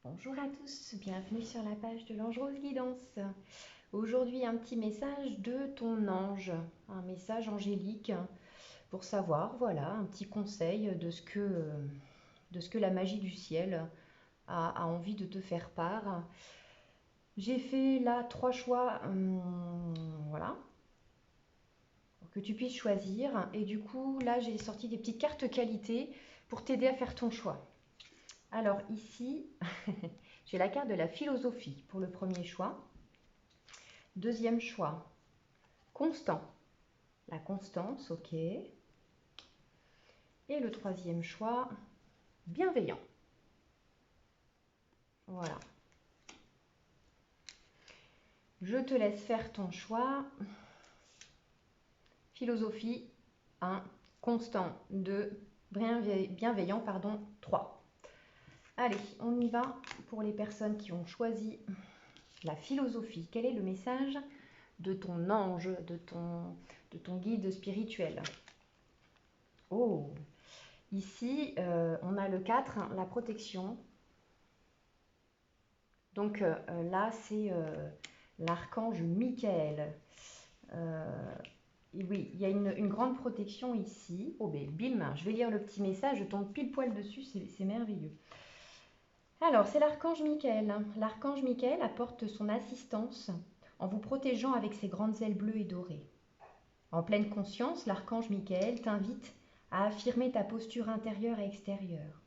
Bonjour à tous, bienvenue sur la page de l'Ange Rose Guidance. Aujourd'hui, un petit message de ton ange, un message angélique pour savoir, voilà, un petit conseil de ce que la magie du ciel a envie de te faire part. J'ai fait là 3 choix, voilà, pour que tu puisses choisir. Et du coup, là, j'ai sorti des petites cartes qualité pour t'aider à faire ton choix. Alors ici, j'ai la carte de la philosophie pour le premier choix. Deuxième choix, constant. La constance, ok. Et le troisième choix, bienveillant. Voilà. Je te laisse faire ton choix. Philosophie 1, constant 2, bienveillant, pardon, 3. Allez, on y va pour les personnes qui ont choisi la philosophie. Quel est le message de ton ange, de ton guide spirituel? Oh, ici, on a le 4, la protection. Donc là, c'est l'archange Michael. Et oui, il y a une grande protection ici. Oh ben, bim, je vais lire le petit message, je tombe pile poil dessus, c'est merveilleux. Alors, c'est l'archange Michael. L'archange Michael apporte son assistance en vous protégeant avec ses grandes ailes bleues et dorées. En pleine conscience, l'archange Michael t'invite à affirmer ta posture intérieure et extérieure.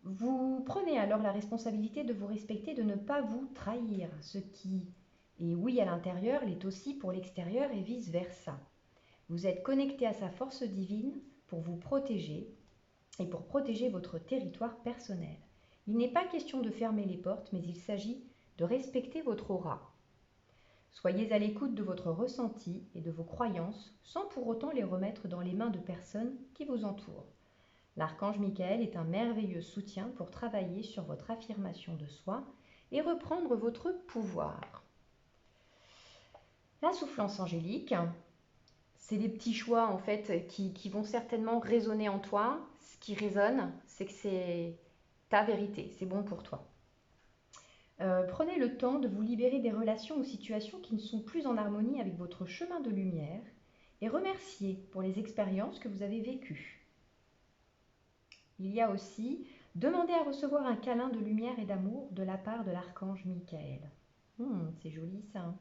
Vous prenez alors la responsabilité de vous respecter, de ne pas vous trahir. Ce qui est oui à l'intérieur l'est aussi pour l'extérieur et vice-versa. Vous êtes connecté à sa force divine pour vous protéger et pour protéger votre territoire personnel. Il n'est pas question de fermer les portes, mais il s'agit de respecter votre aura. Soyez à l'écoute de votre ressenti et de vos croyances sans pour autant les remettre dans les mains de personnes qui vous entourent. L'archange Michael est un merveilleux soutien pour travailler sur votre affirmation de soi et reprendre votre pouvoir. La soufflance angélique, c'est des petits choix en fait qui vont certainement résonner en toi. Ce qui résonne, c'est que c'est ta vérité, c'est bon pour toi. Prenez le temps de vous libérer des relations ou situations qui ne sont plus en harmonie avec votre chemin de lumière et remerciez pour les expériences que vous avez vécues. Il y a aussi demander à recevoir un câlin de lumière et d'amour de la part de l'archange Michael. C'est joli ça. Hein.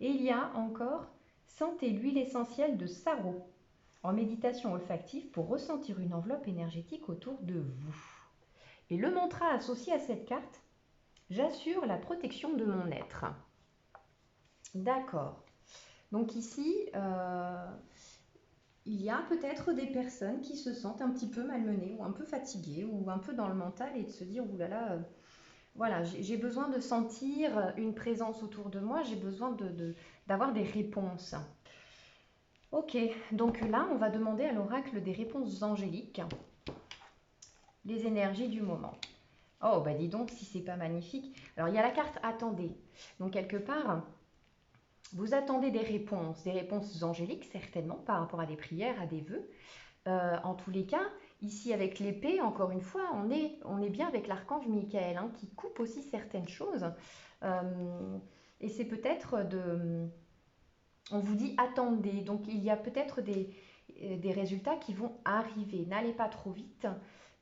Et il y a encore sentez l'huile essentielle de sarro en méditation olfactive pour ressentir une enveloppe énergétique autour de vous. Et le mantra associé à cette carte, j'assure la protection de mon être. D'accord. Donc ici, il y a peut-être des personnes qui se sentent un petit peu malmenées ou un peu fatiguées ou un peu dans le mental et de se dire, ouh là là, voilà, j'ai besoin de sentir une présence autour de moi, j'ai besoin d'avoir des réponses. Ok, donc là, on va demander à l'oracle des réponses angéliques, les énergies du moment. Oh, bah dis donc si c'est pas magnifique. Alors, il y a la carte attendez. Donc, quelque part, vous attendez des réponses angéliques, certainement, par rapport à des prières, à des vœux. En tous les cas, ici avec l'épée, encore une fois, on est bien avec l'archange Michael, hein, qui coupe aussi certaines choses. Et c'est peut-être de... On vous dit attendez, donc il y a peut-être des résultats qui vont arriver. N'allez pas trop vite.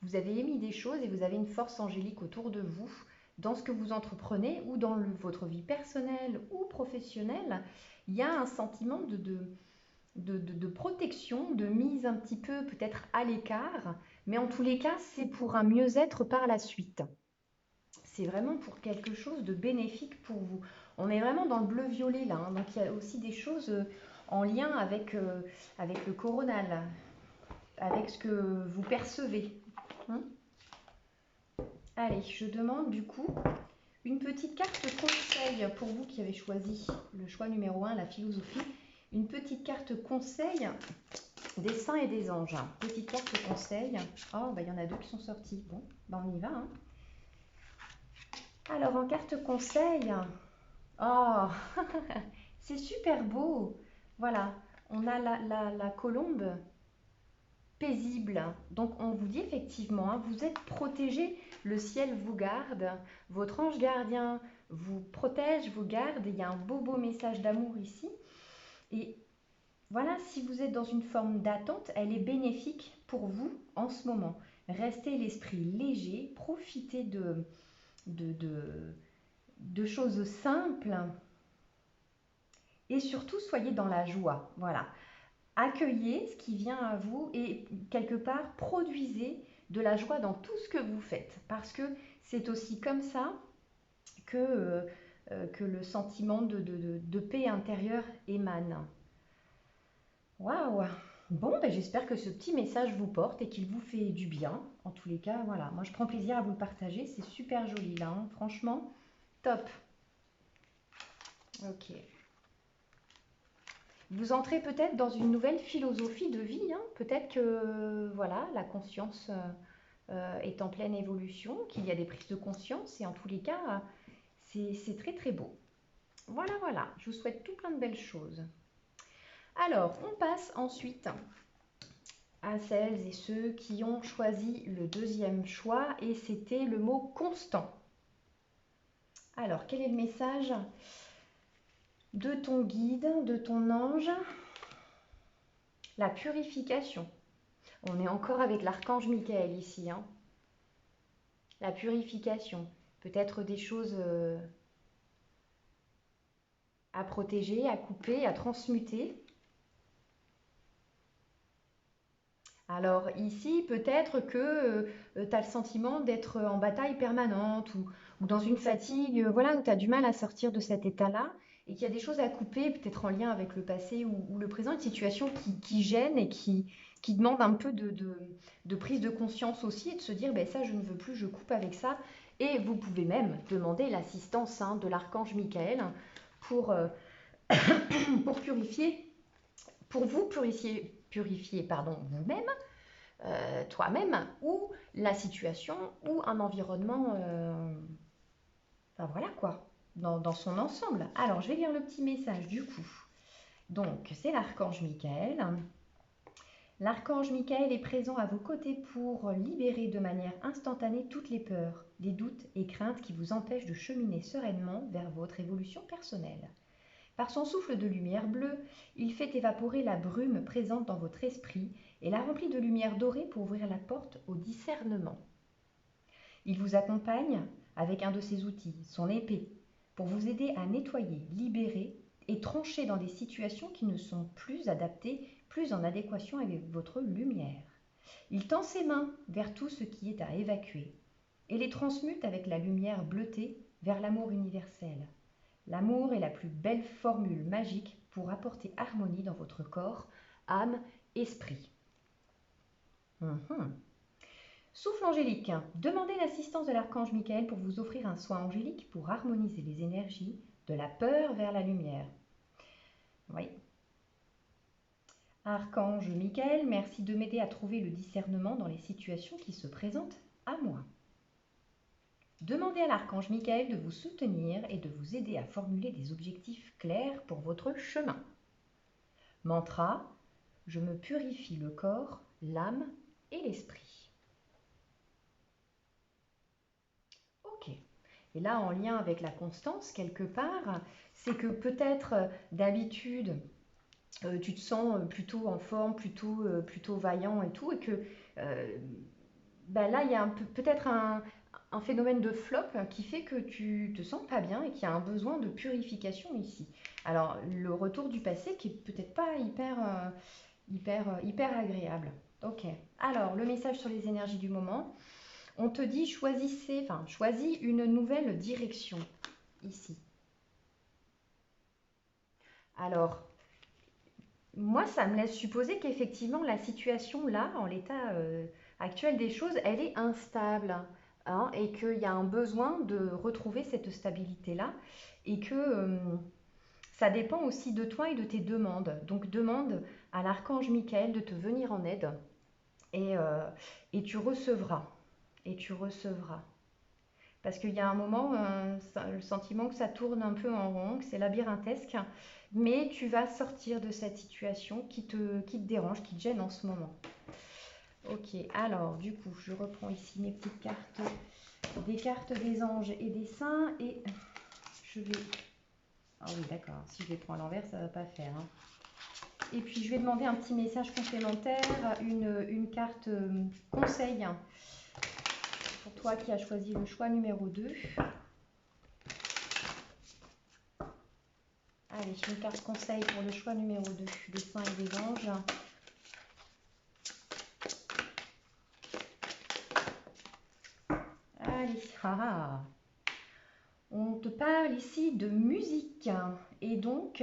Vous avez émis des choses et vous avez une force angélique autour de vous dans ce que vous entreprenez ou dans votre vie personnelle ou professionnelle. Il y a un sentiment de protection, de mise un petit peu peut-être à l'écart, mais en tous les cas, c'est pour un mieux-être par la suite. C'est vraiment pour quelque chose de bénéfique pour vous. On est vraiment dans le bleu-violet là, hein, donc il y a aussi des choses en lien avec le coronal, avec ce que vous percevez. Hein. Allez, je demande du coup une petite carte conseil pour vous qui avez choisi le choix numéro 1, la philosophie. Une petite carte conseil des saints et des anges. Petite carte conseil. Oh, bah, il y en a deux qui sont sortis. Bon, bah, on y va. Hein. Alors, en carte conseil, oh, c'est super beau. Voilà, on a la colombe paisible. Donc on vous dit effectivement, hein, vous êtes protégé, le ciel vous garde, votre ange gardien vous protège, vous garde. Il y a un beau message d'amour ici. Et voilà, si vous êtes dans une forme d'attente, elle est bénéfique pour vous en ce moment. Restez l'esprit léger, profitez de, de, de choses simples et surtout soyez dans la joie. Voilà. Accueillez ce qui vient à vous et quelque part produisez de la joie dans tout ce que vous faites parce que c'est aussi comme ça que le sentiment de paix intérieure émane. Waouh! Bon, ben, j'espère que ce petit message vous porte et qu'il vous fait du bien. En tous les cas, voilà, moi je prends plaisir à vous le partager, c'est super joli là, hein. Franchement, top. Ok. Vous entrez peut-être dans une nouvelle philosophie de vie, hein. Peut-être que voilà, la conscience est en pleine évolution, qu'il y a des prises de conscience et en tous les cas, c'est très très beau. Voilà, voilà, je vous souhaite tout plein de belles choses. Alors, on passe ensuite à celles et ceux qui ont choisi le deuxième choix et c'était le mot constant. Alors, quel est le message de ton guide, de ton ange? La purification. On est encore avec l'archange Michael ici, hein. La purification. Peut-être des choses à protéger, à couper, à transmuter. Alors ici, peut-être que tu as le sentiment d'être en bataille permanente ou dans une fatigue, voilà, où tu as du mal à sortir de cet état-là et qu'il y a des choses à couper, peut-être en lien avec le passé ou le présent, une situation qui gêne et qui demande un peu de prise de conscience aussi et de se dire, ben ça, je ne veux plus, je coupe avec ça. Et vous pouvez même demander l'assistance, hein, de l'archange Michael pour, pour purifier, pour vous purifier pardon, vous-même, toi-même, ou la situation, ou un environnement, enfin voilà quoi, dans son ensemble. Alors, je vais lire le petit message du coup. Donc, c'est l'archange Michael. L'archange Michael est présent à vos côtés pour libérer de manière instantanée toutes les peurs, les doutes et craintes qui vous empêchent de cheminer sereinement vers votre évolution personnelle. Par son souffle de lumière bleue, il fait évaporer la brume présente dans votre esprit et la remplit de lumière dorée pour ouvrir la porte au discernement. Il vous accompagne avec un de ses outils, son épée, pour vous aider à nettoyer, libérer et trancher dans des situations qui ne sont plus adaptées, plus en adéquation avec votre lumière. Il tend ses mains vers tout ce qui est à évacuer et les transmute avec la lumière bleutée vers l'amour universel. L'amour est la plus belle formule magique pour apporter harmonie dans votre corps, âme, esprit. Souffle angélique. Demandez l'assistance de l'archange Michael pour vous offrir un soin angélique pour harmoniser les énergies de la peur vers la lumière. Oui. Archange Michael, merci de m'aider à trouver le discernement dans les situations qui se présentent à moi. Demandez à l'archange Michael de vous soutenir et de vous aider à formuler des objectifs clairs pour votre chemin. Mantra, je me purifie le corps, l'âme et l'esprit. Ok. Et là, en lien avec la constance, quelque part, c'est que peut-être d'habitude, tu te sens plutôt en forme, plutôt vaillant et tout, et que là, il y a peut-être un phénomène de flop qui fait que tu te sens pas bien et qu'il y a un besoin de purification ici. Alors, le retour du passé qui est peut-être pas hyper agréable. Ok. Alors, le message sur les énergies du moment. On te dit choisis une nouvelle direction ici. Alors, moi, ça me laisse supposer qu'effectivement, la situation là, en l'état actuel des choses, elle est instable, hein, et qu'il y a un besoin de retrouver cette stabilité-là et que ça dépend aussi de toi et de tes demandes. Donc, demande à l'archange Michael de te venir en aide et tu recevras. Et tu recevras. Parce qu'il y a un moment, le sentiment que ça tourne un peu en rond, que c'est labyrinthesque, mais tu vas sortir de cette situation qui te dérange, qui te gêne en ce moment. Ok, alors du coup, je reprends ici mes petites cartes, des cartes des anges et des saints, et je vais... Ah oui, d'accord, si je les prends à l'envers, ça ne va pas faire, hein. Et puis, je vais demander un petit message complémentaire, une carte conseil pour toi qui as choisi le choix numéro 2. Allez, une carte conseil pour le choix numéro 2, des saints et des anges. Allez, on te parle ici de musique. Et donc,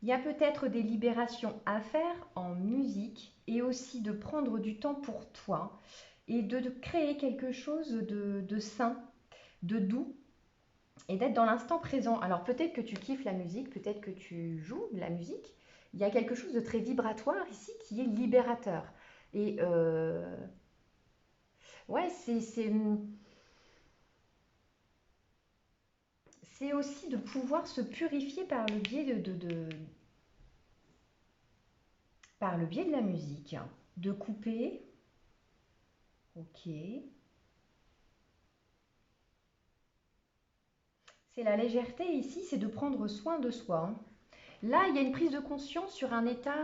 il y a peut-être des libérations à faire en musique et aussi de prendre du temps pour toi et de créer quelque chose de sain, de doux et d'être dans l'instant présent. Alors peut-être que tu kiffes la musique, peut-être que tu joues de la musique. Il y a quelque chose de très vibratoire ici qui est libérateur. Et ouais, c'est aussi de pouvoir se purifier par le biais par le biais de la musique. De couper. Ok. C'est la légèreté ici, c'est de prendre soin de soi, hein. Là, il y a une prise de conscience sur un état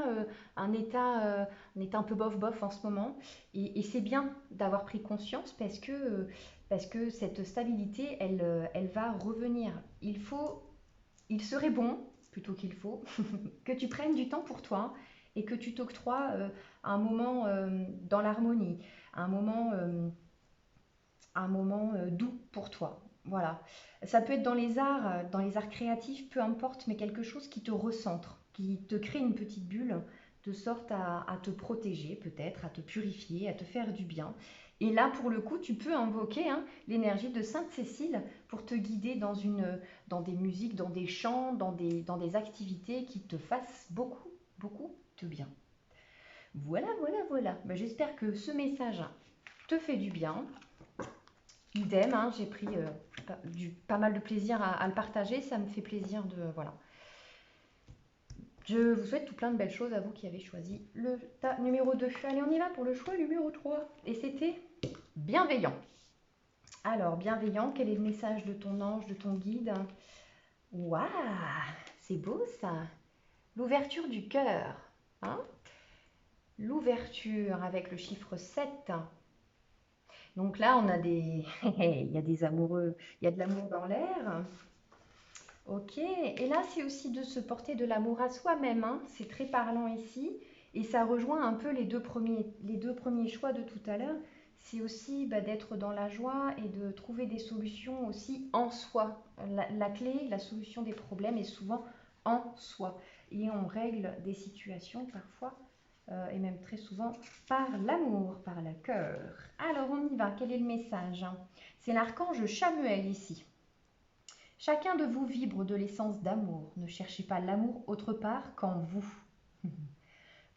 un peu bof-bof en ce moment. Et c'est bien d'avoir pris conscience parce que cette stabilité, elle va revenir. Il serait bon, plutôt qu'il faut, que tu prennes du temps pour toi et que tu t'octroies un moment dans l'harmonie, un moment doux pour toi. Voilà. Ça peut être dans les arts créatifs, peu importe, mais quelque chose qui te recentre, qui te crée une petite bulle, de sorte à te protéger peut-être, à te purifier, à te faire du bien. Et là, pour le coup, tu peux invoquer l'énergie de Sainte Cécile pour te guider dans des musiques, dans des chants, dans des activités qui te fassent beaucoup, beaucoup de bien. Voilà, voilà, voilà. Ben, j'espère que ce message te fait du bien. Idem, hein, j'ai pris pas mal de plaisir à le partager. Ça me fait plaisir de... Voilà. Je vous souhaite tout plein de belles choses à vous qui avez choisi le tas numéro 2. Allez, on y va pour le choix numéro 3. Et c'était bienveillant. Alors, bienveillant, quel est le message de ton ange, de ton guide? Waouh, c'est beau ça. L'ouverture du cœur, hein. L'ouverture avec le chiffre 7. Donc là, on a des... il y a des amoureux, il y a de l'amour dans l'air. Ok, et là c'est aussi de se porter de l'amour à soi-même, hein. C'est très parlant ici, et ça rejoint un peu les deux premiers choix de tout à l'heure. C'est aussi d'être dans la joie et de trouver des solutions aussi en soi. La clé, la solution des problèmes est souvent en soi. Et on règle des situations parfois, et même très souvent, par l'amour, par le cœur. Alors on y va, quel est le message? C'est l'archange Chamuel ici. Chacun de vous vibre de l'essence d'amour. Ne cherchez pas l'amour autre part qu'en vous.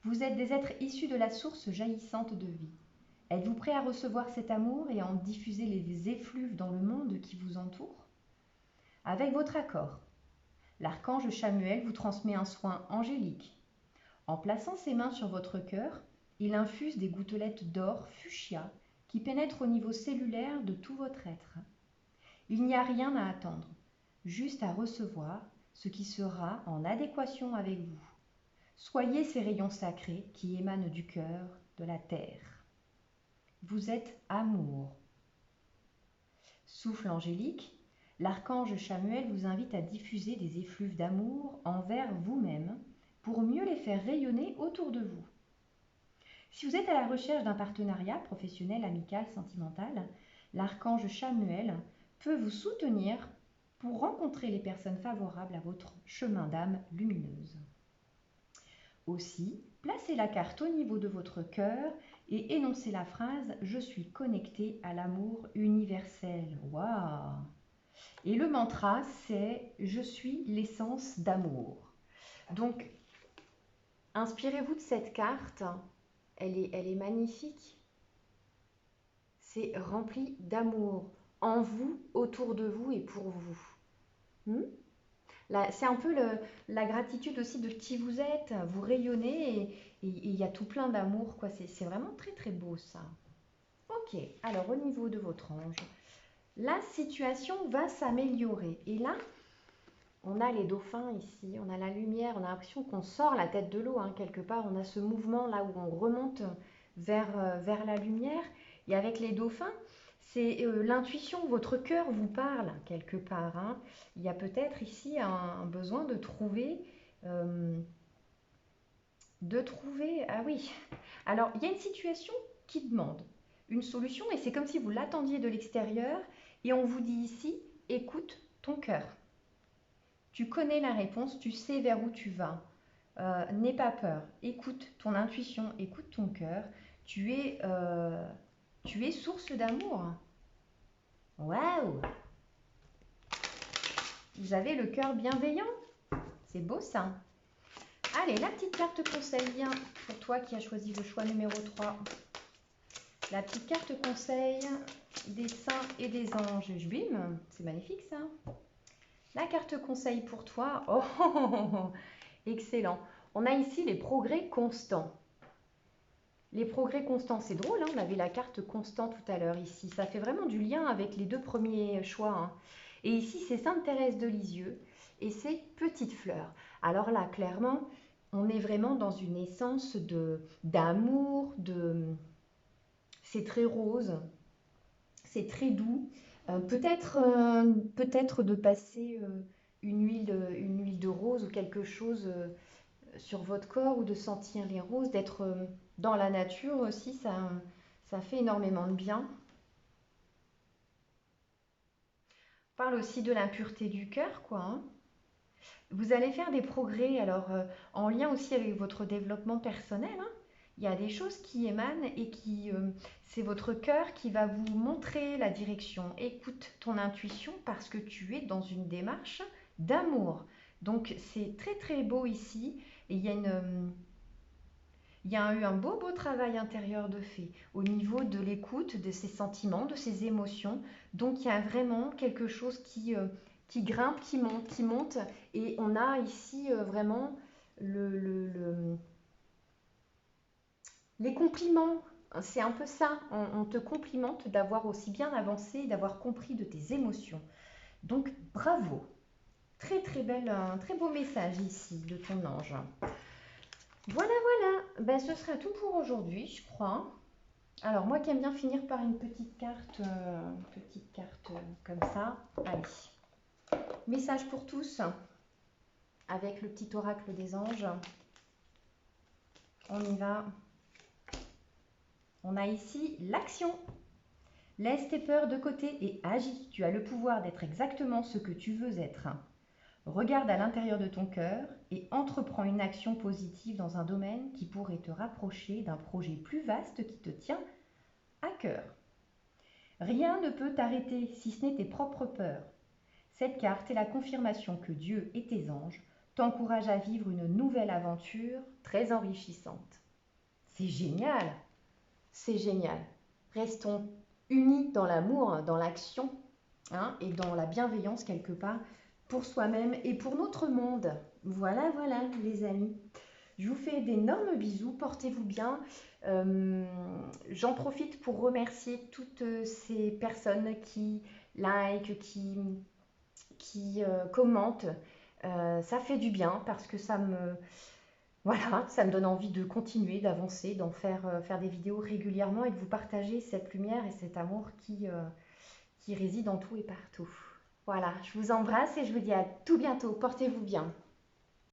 Vous êtes des êtres issus de la source jaillissante de vie. Êtes-vous prêt à recevoir cet amour et à en diffuser les effluves dans le monde qui vous entoure? Avec votre accord, l'archange Chamuel vous transmet un soin angélique. En plaçant ses mains sur votre cœur, il infuse des gouttelettes d'or fuchsia qui pénètrent au niveau cellulaire de tout votre être. Il n'y a rien à attendre, juste à recevoir ce qui sera en adéquation avec vous. Soyez ces rayons sacrés qui émanent du cœur de la terre. Vous êtes amour. Souffle angélique, l'archange Chamuel vous invite à diffuser des effluves d'amour envers vous-même pour mieux les faire rayonner autour de vous. Si vous êtes à la recherche d'un partenariat professionnel, amical, sentimental, l'archange Chamuel peut vous soutenir pour rencontrer les personnes favorables à votre chemin d'âme lumineuse. Aussi, placez la carte au niveau de votre cœur et énoncez la phrase « Je suis connecté à l'amour universel ». Waouh! Et le mantra, c'est « Je suis l'essence d'amour ». Donc, inspirez-vous de cette carte. Elle est magnifique. C'est rempli d'amour en vous, autour de vous et pour vous. C'est un peu la gratitude aussi de qui vous êtes. Vous rayonnez et il y a tout plein d'amour, quoi. C'est vraiment très très beau ça. Ok, alors au niveau de votre ange, la situation va s'améliorer. Et là, on a les dauphins ici, on a la lumière, on a l'impression qu'on sort la tête de l'eau, hein, quelque part. On a ce mouvement là où on remonte vers la lumière. Et avec les dauphins, c'est l'intuition, votre cœur vous parle quelque part, hein. Il y a peut-être ici un besoin euh, ah oui. Alors, il y a une situation qui demande une solution et c'est comme si vous l'attendiez de l'extérieur et on vous dit ici, écoute ton cœur. Tu connais la réponse, tu sais vers où tu vas. N'aie pas peur. Écoute ton intuition, écoute ton cœur. Tu es, euh, tu es source d'amour. Waouh! Vous avez le cœur bienveillant. C'est beau ça. Allez, la petite carte conseil pour toi qui as choisi le choix numéro 3. La petite carte conseil des saints et des anges. Bim, c'est magnifique ça. La carte conseil pour toi. Oh, excellent. On a ici les progrès constants. Les progrès constants, c'est drôle, hein, on avait la carte constant tout à l'heure ici. Ça fait vraiment du lien avec les deux premiers choix, hein. Et ici, c'est Sainte Thérèse de Lisieux et c'est Petite Fleur. Alors là, clairement, on est vraiment dans une essence d'amour, c'est très rose, c'est très doux. Peut-être de passer une huile de rose ou quelque chose sur votre corps ou de sentir les roses, d'être dans la nature aussi, ça fait énormément de bien. On parle aussi de l'impureté du cœur, quoi, hein. Vous allez faire des progrès, alors en lien aussi avec votre développement personnel, hein. Il y a des choses qui émanent et c'est votre cœur qui va vous montrer la direction. Écoute ton intuition parce que tu es dans une démarche d'amour. Donc c'est très très beau ici. Et il y a eu un beau travail intérieur de fait au niveau de l'écoute de ses sentiments, de ses émotions. Donc il y a vraiment quelque chose qui grimpe, qui monte. Et on a ici vraiment le, les compliments. C'est un peu ça. On te complimente d'avoir aussi bien avancé, d'avoir compris de tes émotions. Donc bravo. Très très belle, un très beau message ici de ton ange. Voilà, voilà. Ben, ce sera tout pour aujourd'hui, je crois. Alors, moi qui aime bien finir par une petite carte comme ça. Allez. Message pour tous avec le petit oracle des anges. On y va. On a ici l'action. Laisse tes peurs de côté et agis. Tu as le pouvoir d'être exactement ce que tu veux être. Regarde à l'intérieur de ton cœur et entreprends une action positive dans un domaine qui pourrait te rapprocher d'un projet plus vaste qui te tient à cœur. Rien ne peut t'arrêter si ce n'est tes propres peurs. Cette carte est la confirmation que Dieu et tes anges t'encouragent à vivre une nouvelle aventure très enrichissante. C'est génial, c'est génial. Restons unis dans l'amour, dans l'action, hein, et dans la bienveillance quelque part pour soi-même et pour notre monde. Voilà, voilà les amis. Je vous fais d'énormes bisous, portez-vous bien. J'en profite pour remercier toutes ces personnes qui like, qui commentent. Ça fait du bien parce que voilà, ça me donne envie de continuer, d'avancer, faire des vidéos régulièrement et de vous partager cette lumière et cet amour qui réside en tout et partout. Voilà, je vous embrasse et je vous dis à tout bientôt. Portez-vous bien.